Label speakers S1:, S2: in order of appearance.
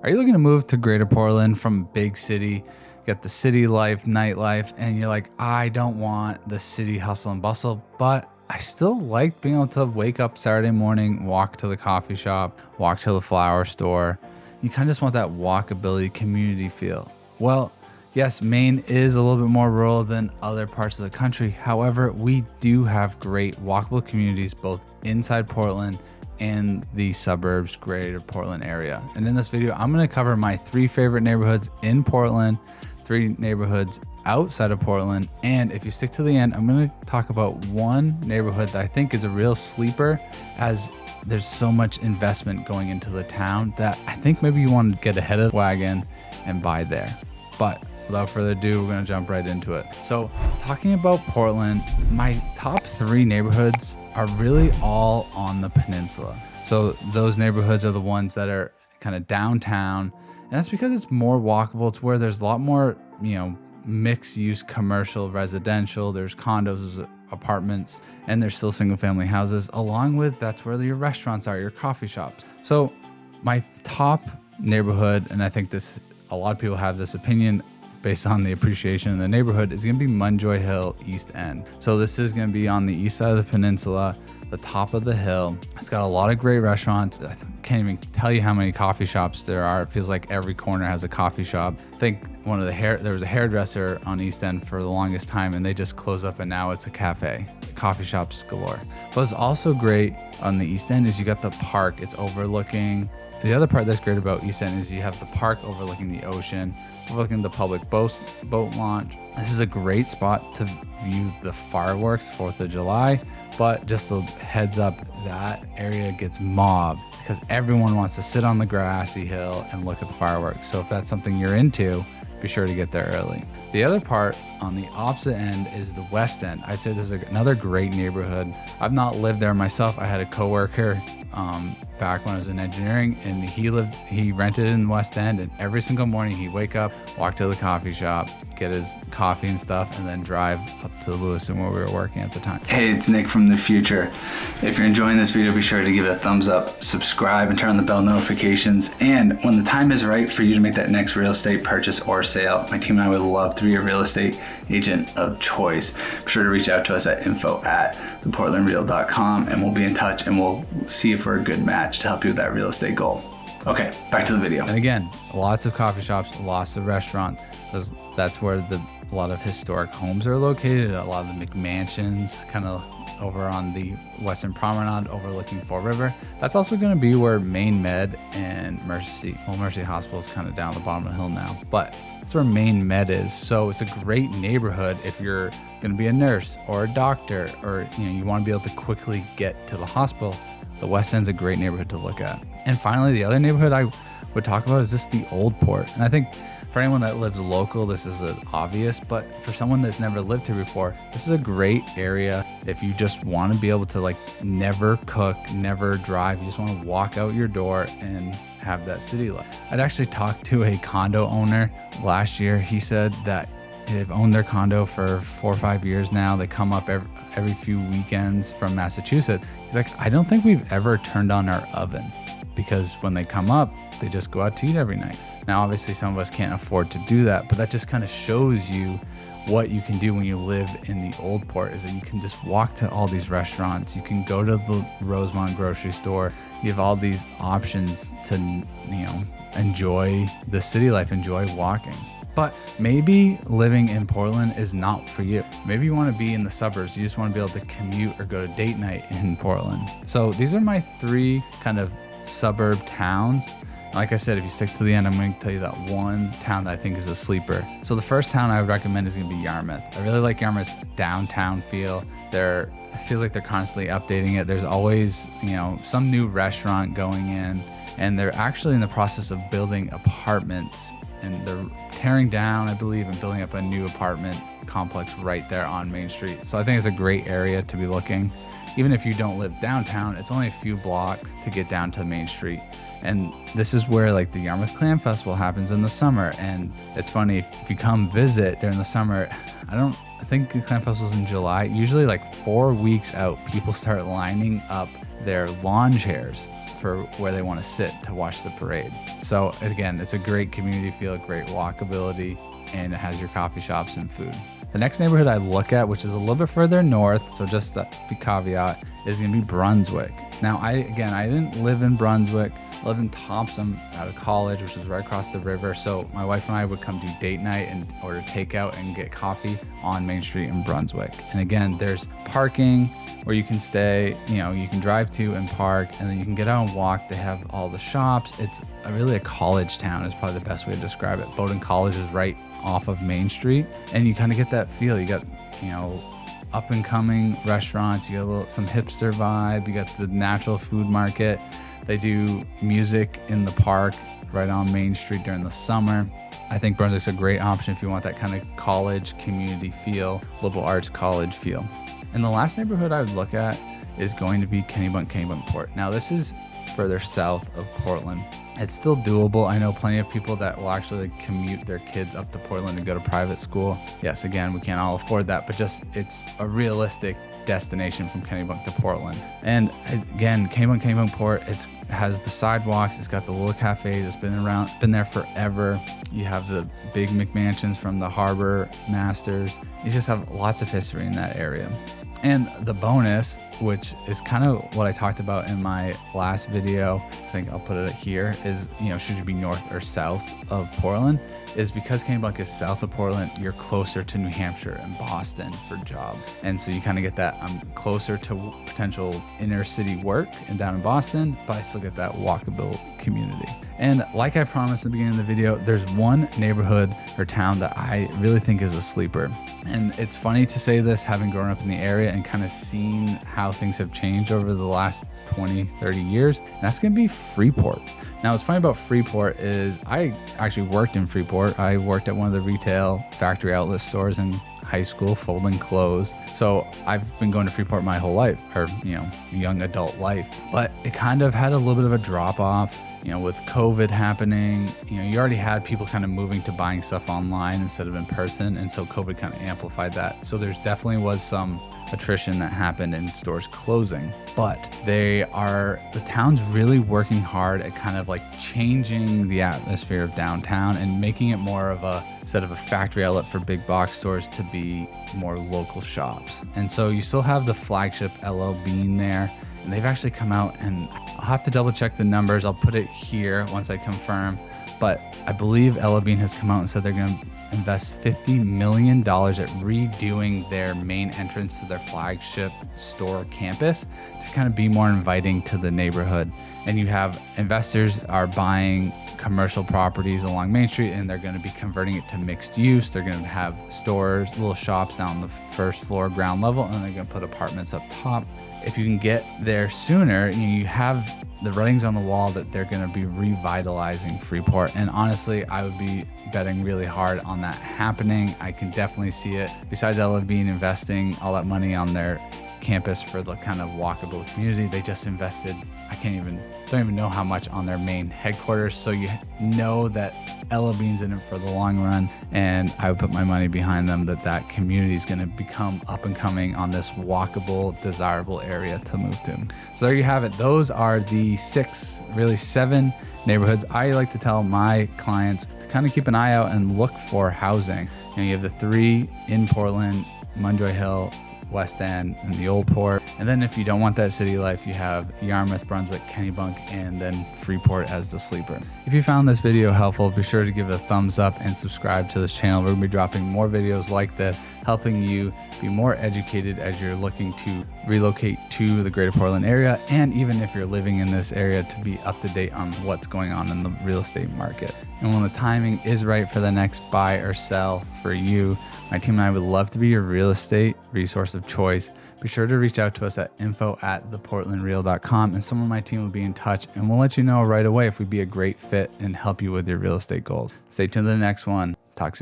S1: Are you looking to move to Greater Portland from a big city? You got the city life, nightlife, and you're like, I don't want the city hustle and bustle, but I still like being able to wake up Saturday morning, walk to the coffee shop, walk to the flower store. You kind of just want that walkability community feel. Well, yes, Maine is a little bit more rural than other parts of the country. However, we do have great walkable communities both inside Portland and the suburbs, Greater Portland area. And in this video, I'm going to cover my 3 favorite neighborhoods in Portland, 3 neighborhoods outside of Portland. And if you stick to the end, I'm going to talk about one neighborhood that I think is a real sleeper, as there's so much investment going into the town that I think maybe you want to get ahead of the wagon and buy there. But without further ado, we're going to jump right into it. So talking about Portland, my top 3 neighborhoods are really all on the peninsula. So those neighborhoods are the ones that are kind of downtown. And that's because it's more walkable. It's where there's a lot more, mixed use commercial, residential. There's condos, there's apartments, and there's still single family houses. Along with that's where your restaurants are, your coffee shops. So my top neighborhood, and I think a lot of people have this opinion based on the appreciation in the neighborhood, is going to be Munjoy Hill East End. So this is going to be on the east side of the peninsula, the top of the hill. It's got a lot of great restaurants. I can't even tell you how many coffee shops there are. It feels like every corner has a coffee shop. I think there was a hairdresser on East End for the longest time, and they just closed up and now it's a cafe. Coffee shops galore. But what's also great on the East End is you got the park. It's overlooking. The other part that's great about East End is you have the park overlooking the ocean, overlooking the public boat launch. This is a great spot to view the fireworks, 4th of July, but just a heads up, that area gets mobbed because everyone wants to sit on the grassy hill and look at the fireworks. So if that's something you're into, be sure to get there early. The other part on the opposite end is the West End. I'd say this is another great neighborhood. I've not lived there myself. I had a coworker back when I was in engineering, and he rented in the West End, and every single morning he'd wake up, walk to the coffee shop, get his coffee and stuff, and then drive up to Lewiston where we were working at the time. Hey, it's Nick from the future. If you're enjoying this video, be sure to give it a thumbs up, subscribe, and turn on the bell notifications. And when the time is right for you to make that next real estate purchase or sale, my team and I would love to be your real estate agent of choice. Be sure to reach out to us at info@theportlandreal.com, and we'll be in touch, and we'll see if we're a good match to help you with that real estate goal. Okay, back to the video. And again, lots of coffee shops, lots of restaurants. That's where a lot of historic homes are located. A lot of the McMansions kind of over on the Western Promenade overlooking Fall River. That's also going to be where Maine Med and Mercy Hospital is kind of down the bottom of the hill now, but that's where Maine Med is. So it's a great neighborhood if you're going to be a nurse or a doctor, or you want to be able to quickly get to the hospital. The West End's a great neighborhood to look at. And finally, the other neighborhood I would talk about is just the Old Port. And I think for anyone that lives local, this is obvious, but for someone that's never lived here before, this is a great area if you just want to be able to never cook, never drive. You just want to walk out your door and have that city life. I'd actually talked to a condo owner last year. He said that they've owned their condo for 4 or 5 years now. They come up every few weekends from Massachusetts. He's like, I don't think we've ever turned on our oven, because when they come up, they just go out to eat every night. Now, obviously, some of us can't afford to do that, but that just kind of shows you what you can do when you live in the Old Port, is that you can just walk to all these restaurants. You can go to the Rosemont grocery store. You have all these options to, enjoy the city life, enjoy walking. But maybe living in Portland is not for you. Maybe you want to be in the suburbs. You just want to be able to commute or go to date night in Portland. So these are my 3 kind of suburb towns. Like I said, if you stick to the end, I'm going to tell you that one town that I think is a sleeper. So the first town I would recommend is going to be Yarmouth. I really like Yarmouth's downtown feel. It feels like they're constantly updating it. There's always, some new restaurant going in, and they're actually in the process of building apartments, and they're tearing down, I believe, and building up a new apartment complex right there on Main Street. So I think it's a great area to be looking. Even if you don't live downtown, it's only a few blocks to get down to Main Street. And this is where the Yarmouth Clam Festival happens in the summer. And it's funny, if you come visit during the summer, I think the Clam Festival's in July. Usually 4 weeks out, people start lining up their lawn chairs for where they want to sit to watch the parade. So again, it's a great community feel, great walkability, and it has your coffee shops and food. The next neighborhood I look at, which is a little bit further north, so just the caveat, is gonna be Brunswick. Now, I didn't live in Brunswick. I live in Thompson out of college, which is right across the river. So my wife and I would come do date night and order takeout and get coffee on Main Street in Brunswick. And again, there's parking where you can stay, you can drive to and park, and then you can get out and walk. They have all the shops. It's really a college town is probably the best way to describe it. Bowdoin College is right off of Main Street, and you kind of get that feel. You got, up and coming restaurants, you got some hipster vibe, you got the natural food market. They do music in the park right on Main Street during the summer. I think Brunswick's a great option if you want that kind of college community feel, liberal arts college feel. And the last neighborhood I would look at is going to be Kembleton Port. Now this is further south of Portland. It's still doable. I know plenty of people that will actually commute their kids up to Portland to go to private school. Yes, again, we can't all afford that, but just it's a realistic destination from Kembleton to Portland. And again, Kembleton Port, it has the sidewalks, it's got the little cafes, it's been there forever. You have the big McMansions from the harbor masters. You just have lots of history in that area. And the bonus, which is kind of what I talked about in my last video, I think I'll put it here, is, should you be north or south of Portland, is because Kembleton is south of Portland, you're closer to New Hampshire and Boston for job. And so you kind of get that, I'm closer to potential inner city work and down in Boston, but I still get that walkable community. And like I promised in the beginning of the video, there's one neighborhood or town that I really think is a sleeper. And it's funny to say this, having grown up in the area and kind of seen how things have changed over the last 20, 30 years. And that's going to be Freeport. Now, what's funny about Freeport is I actually worked in Freeport. I worked at one of the retail factory outlet stores in high school, folding clothes. So I've been going to Freeport my whole life, or, young adult life. But it kind of had a little bit of a drop off. With COVID happening, you already had people kind of moving to buying stuff online instead of in person. And so COVID kind of amplified that. So there's definitely was some attrition that happened in stores closing, but the town's really working hard at kind of like changing the atmosphere of downtown and making it more of instead of a factory outlet for big box stores, to be more local shops. And so you still have the flagship LL Bean there. And they've actually come out, and I'll have to double check the numbers. I'll put it here once I confirm. But I believe LL Bean has come out and said they're going to invest $50 million at redoing their main entrance to their flagship store campus to kind of be more inviting to the neighborhood. And you have investors are buying commercial properties along Main Street, and they're going to be converting it to mixed use. They're going to have stores, little shops down on the first floor, ground level, and they're going to put apartments up top. If you can get there sooner, you have the writings on the wall that they're going to be revitalizing Freeport. And honestly, I would be betting really hard on that happening. I can definitely see it. Besides LL Bean investing all that money on their campus for the kind of walkable community, they just invested, don't even know how much on their main headquarters. So you know that LL Bean's in it for the long run, and I would put my money behind them that community is going to become up and coming on this walkable, desirable area to move to. So there you have it. Those are the 7 neighborhoods I like to tell my clients to kind of keep an eye out and look for housing. You have the 3 in Portland, Munjoy Hill, West End, and the Old Port. And then if you don't want that city life, you have Yarmouth, Brunswick, Kennebunk, and then Freeport as the sleeper. If you found this video helpful, be sure to give it a thumbs up and subscribe to this channel. We're going to be dropping more videos like this, helping you be more educated as you're looking to relocate to the greater Portland area, and even if you're living in this area, to be up to date on what's going on in the real estate market. And when the timing is right for the next buy or sell for you, my team and I would love to be your real estate resource of choice. Be sure to reach out to us at info@theportlandreal.com, and someone on my team will be in touch, and we'll let you know right away if we'd be a great fit and help you with your real estate goals. Stay tuned to the next one. Talk soon.